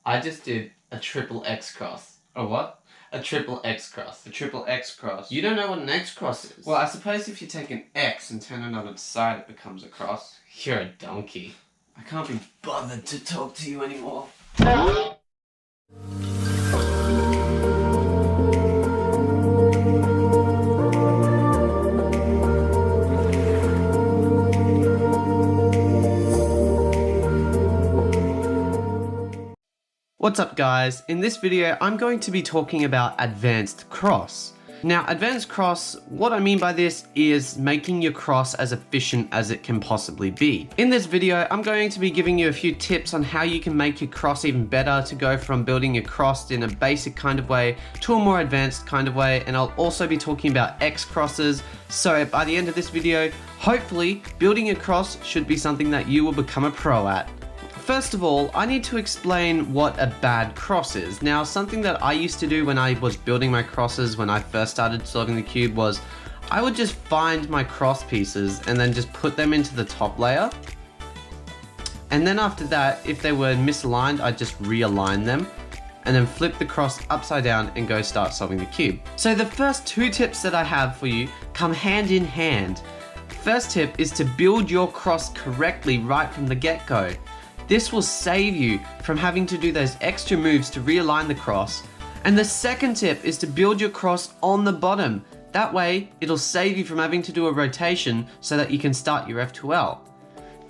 I just did a triple X cross. A what? A triple X cross. A triple X cross. You don't know what an X cross is? Well, I suppose if you take an X and turn it on its side, it becomes a cross. You're a donkey. I can't be bothered to talk to you anymore. What's up guys? In this video I'm going to be talking about advanced cross. Now advanced cross, what I mean by this is making your cross as efficient as it can possibly be. In this video I'm going to be giving you a few tips on how you can make your cross even better, to go from building a cross in a basic kind of way to a more advanced kind of way, and I'll also be talking about X crosses. So by the end of this video, hopefully building a cross should be something that you will become a pro at. First of all, I need to explain what a bad cross is. Now, something that I used to do when I was building my crosses when I first started solving the cube was I would just find my cross pieces and then just put them into the top layer. And then after that, if they were misaligned, I'd just realign them and then flip the cross upside down and go start solving the cube. So the first two tips that I have for you come hand in hand. First tip is to build your cross correctly right from the get-go. This will save you from having to do those extra moves to realign the cross. And the second tip is to build your cross on the bottom. That way, it'll save you from having to do a rotation so that you can start your F2L.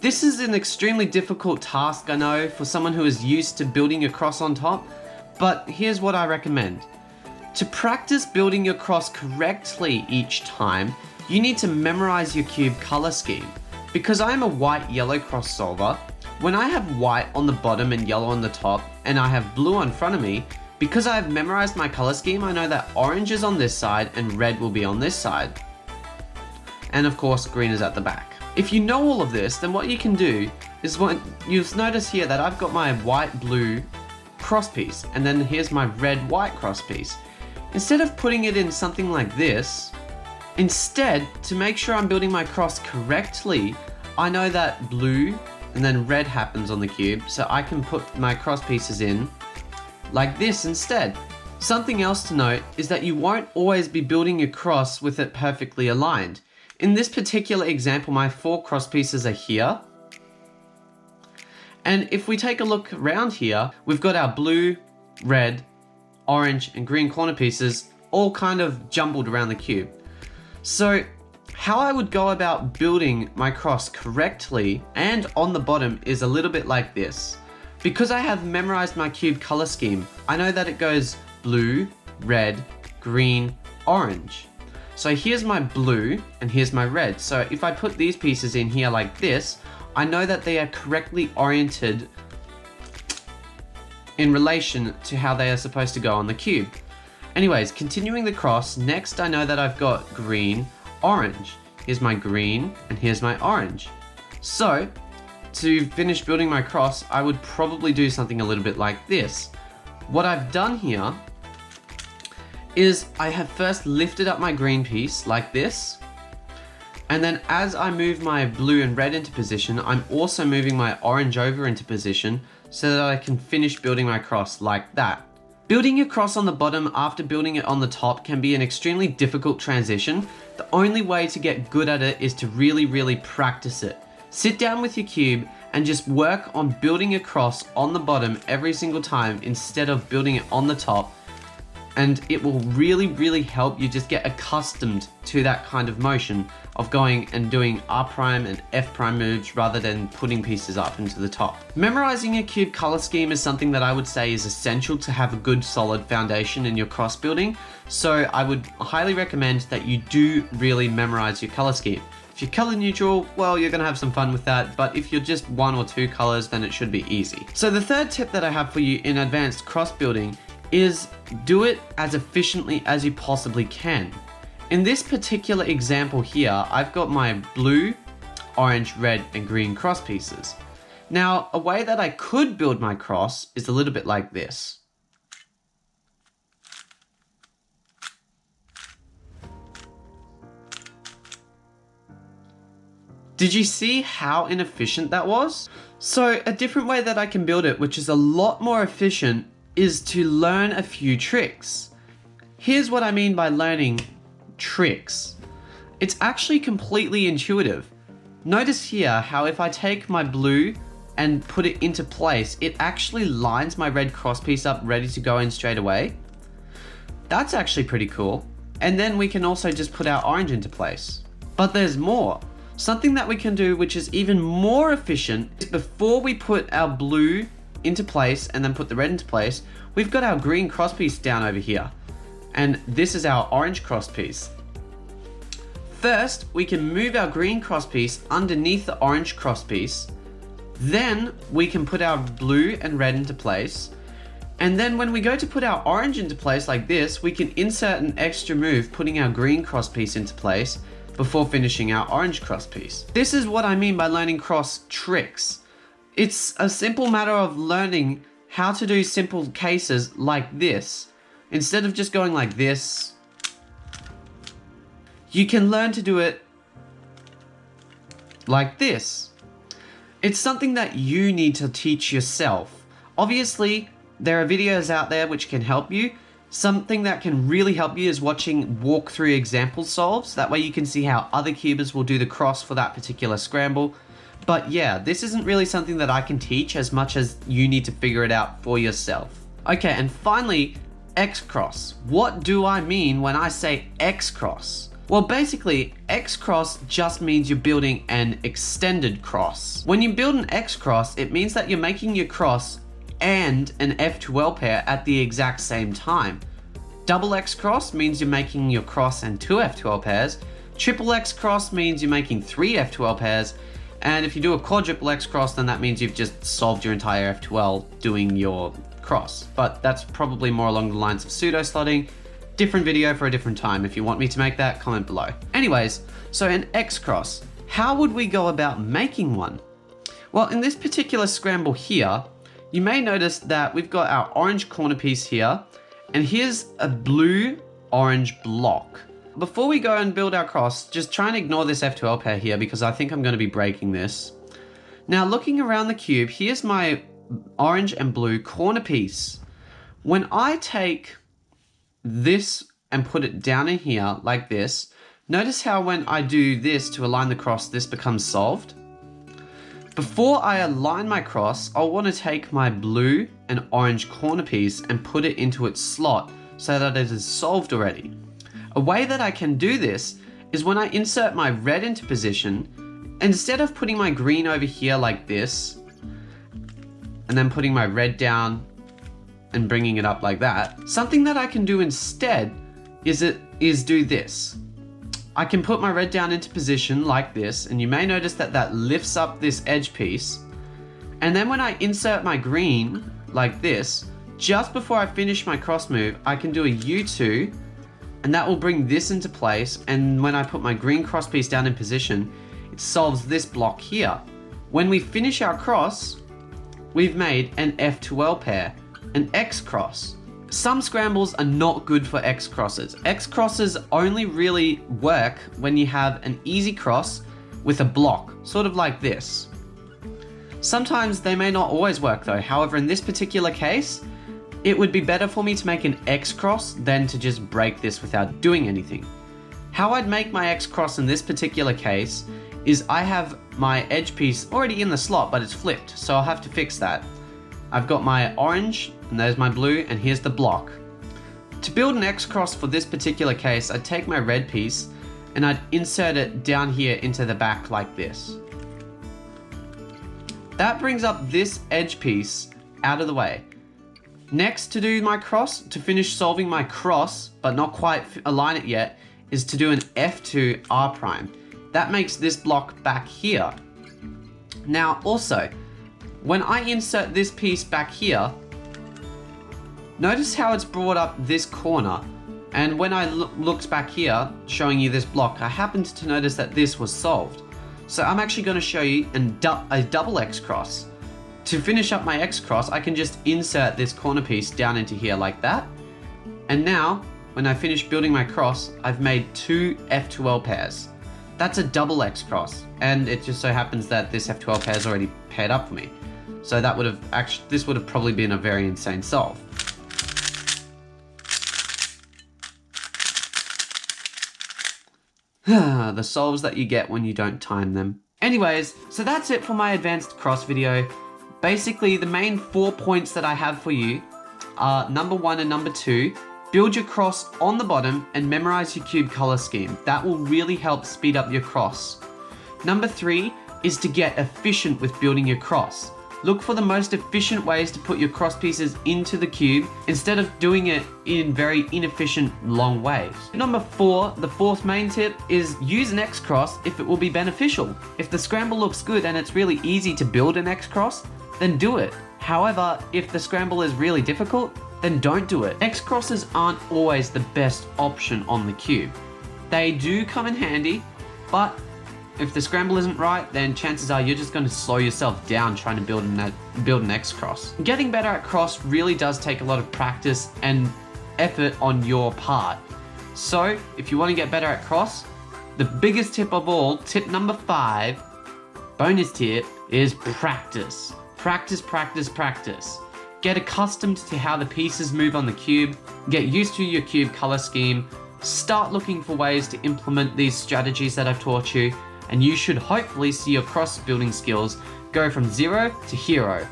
This is an extremely difficult task, I know, for someone who is used to building a cross on top, but here's what I recommend. To practice building your cross correctly each time, you need to memorize your cube color scheme. Because I am a white-yellow cross solver, when I have white on the bottom and yellow on the top, and I have blue in front of me, because I have memorized my color scheme, I know that orange is on this side and red will be on this side. And of course, green is at the back. If you know all of this, then what you can do is, you'll notice here that I've got my white-blue cross piece, and then here's my red-white cross piece. Instead of putting it in something like this, instead, to make sure I'm building my cross correctly, I know that blue and then red happens on the cube, so I can put my cross pieces in like this instead. Something else to note is that you won't always be building your cross with it perfectly aligned. In this particular example, my 4 cross pieces are here. And if we take a look around here, we've got our blue, red, orange, and green corner pieces all kind of jumbled around the cube. So how I would go about building my cross correctly and on the bottom is a little bit like this. Because I have memorized my cube color scheme, I know that it goes blue, red, green, orange. So here's my blue and here's my red. So if I put these pieces in here like this, I know that they are correctly oriented in relation to how they are supposed to go on the cube. Anyways, continuing the cross, next I know that I've got green, orange. Here's my green and here's my orange. So to finish building my cross, I would probably do something a little bit like this. What I've done here is I have first lifted up my green piece like this, and then as I move my blue and red into position, I'm also moving my orange over into position so that I can finish building my cross like that. Building your cross on the bottom after building it on the top can be an extremely difficult transition. The only way to get good at it is to really practice it. Sit down with your cube and just work on building a cross on the bottom every single time instead of building it on the top. And it will really help you just get accustomed to that kind of motion of going and doing R' and F' moves rather than putting pieces up into the top. Memorizing a cube color scheme is something that I would say is essential to have a good solid foundation in your cross building. So I would highly recommend that you do really memorize your color scheme. If you're color neutral, well, you're gonna have some fun with that, but if you're just 1 or 2 colors, then it should be easy. So the third tip that I have for you in advanced cross building is do it as efficiently as you possibly can. In this particular example here, I've got my blue, orange, red, and green cross pieces. Now, a way that I could build my cross is a little bit like this. Did you see how inefficient that was? So a different way that I can build it, which is a lot more efficient, is to learn a few tricks. Here's what I mean by learning tricks. It's actually completely intuitive. Notice here how if I take my blue and put it into place, it actually lines my red cross piece up ready to go in straight away. That's actually pretty cool. And then we can also just put our orange into place. But there's more. Something that we can do which is even more efficient is before we put our blue into place and then put the red into place, we've got our green cross piece down over here. And this is our orange cross piece. First, we can move our green cross piece underneath the orange cross piece. Then we can put our blue and red into place. And then when we go to put our orange into place like this, we can insert an extra move putting our green cross piece into place before finishing our orange cross piece. This is what I mean by learning cross tricks. It's a simple matter of learning how to do simple cases like this. Instead of just going like this, you can learn to do it like this. It's something that you need to teach yourself. Obviously, there are videos out there which can help you. Something that can really help you is watching walkthrough example solves. That way you can see how other cubers will do the cross for that particular scramble. But yeah, this isn't really something that I can teach as much as you need to figure it out for yourself. Okay, and finally, X-cross. What do I mean when I say X-cross? Well, basically, X-cross just means you're building an extended cross. When you build an X-cross, it means that you're making your cross and an F2L pair at the exact same time. Double X cross means you're making your cross and 2 F2L pairs. Triple X cross means you're making 3 F2L pairs. And if you do a quadruple X cross, then that means you've just solved your entire F2L doing your cross. But that's probably more along the lines of pseudo slotting. Different video for a different time. If you want me to make that, comment below. Anyways, so an X cross, how would we go about making one? Well, in this particular scramble here, you may notice that we've got our orange corner piece here, and here's a blue-orange block. Before we go and build our cross, just try and ignore this F2L pair here because I think I'm going to be breaking this. Now, looking around the cube, here's my orange and blue corner piece. When I take this and put it down in here like this, notice how when I do this to align the cross, this becomes solved? Before I align my cross, I'll want to take my blue and orange corner piece and put it into its slot so that it is solved already. A way that I can do this is when I insert my red into position, instead of putting my green over here like this, and then putting my red down and bringing it up like that, something that I can do instead is do this. I can put my red down into position like this, and you may notice that that lifts up this edge piece. And then when I insert my green like this, just before I finish my cross move, I can do a U2, and that will bring this into place. And when I put my green cross piece down in position, it solves this block here. When we finish our cross, we've made an F2L pair, an X cross. Some scrambles are not good for X crosses. X crosses only really work when you have an easy cross with a block, sort of like this. Sometimes they may not always work though. However, in this particular case, it would be better for me to make an X cross than to just break this without doing anything. How I'd make my X cross in this particular case is I have my edge piece already in the slot, but it's flipped, so I'll have to fix that. I've got my orange, and there's my blue, and here's the block. To build an X cross for this particular case, I'd take my red piece, and I'd insert it down here into the back like this. That brings up this edge piece out of the way. Next, to do my cross, to finish solving my cross, but not quite align it yet, is to do an F2 R prime. That makes this block back here. Now also, when I insert this piece back here, notice how it's brought up this corner. And when I looked back here, showing you this block, I happened to notice that this was solved. So I'm actually going to show you a double X cross. To finish up my X cross, I can just insert this corner piece down into here like that. And now, when I finish building my cross, I've made 2 F2L pairs. That's a double X cross, and it just so happens that this F12 pair is already paired up for me. So that would have actually, this would have probably been a very insane solve. The solves that you get when you don't time them. Anyways, so that's it for my advanced cross video. Basically, the main 4 points that I have for you are number 1 and number 2. Build your cross on the bottom and memorize your cube color scheme. That will really help speed up your cross. Number 3 is to get efficient with building your cross. Look for the most efficient ways to put your cross pieces into the cube instead of doing it in very inefficient long ways. Number 4, the fourth main tip, is use an X cross if it will be beneficial. If the scramble looks good and it's really easy to build an X cross, then do it. However, if the scramble is really difficult, then don't do it. X crosses aren't always the best option on the cube. They do come in handy, but if the scramble isn't right, then chances are you're just going to slow yourself down trying to build an X cross. Getting better at cross really does take a lot of practice and effort on your part. So if you want to get better at cross, the biggest tip of all, tip number 5, bonus tip, is practice. Practice, practice, practice. Get accustomed to how the pieces move on the cube, get used to your cube color scheme, start looking for ways to implement these strategies that I've taught you, and you should hopefully see your cross building skills go from 0 to hero.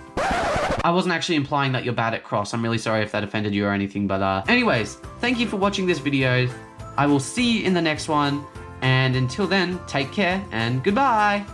I wasn't actually implying that you're bad at cross. I'm really sorry if that offended you or anything, but anyways, thank you for watching this video. I will see you in the next one, and until then, take care and goodbye.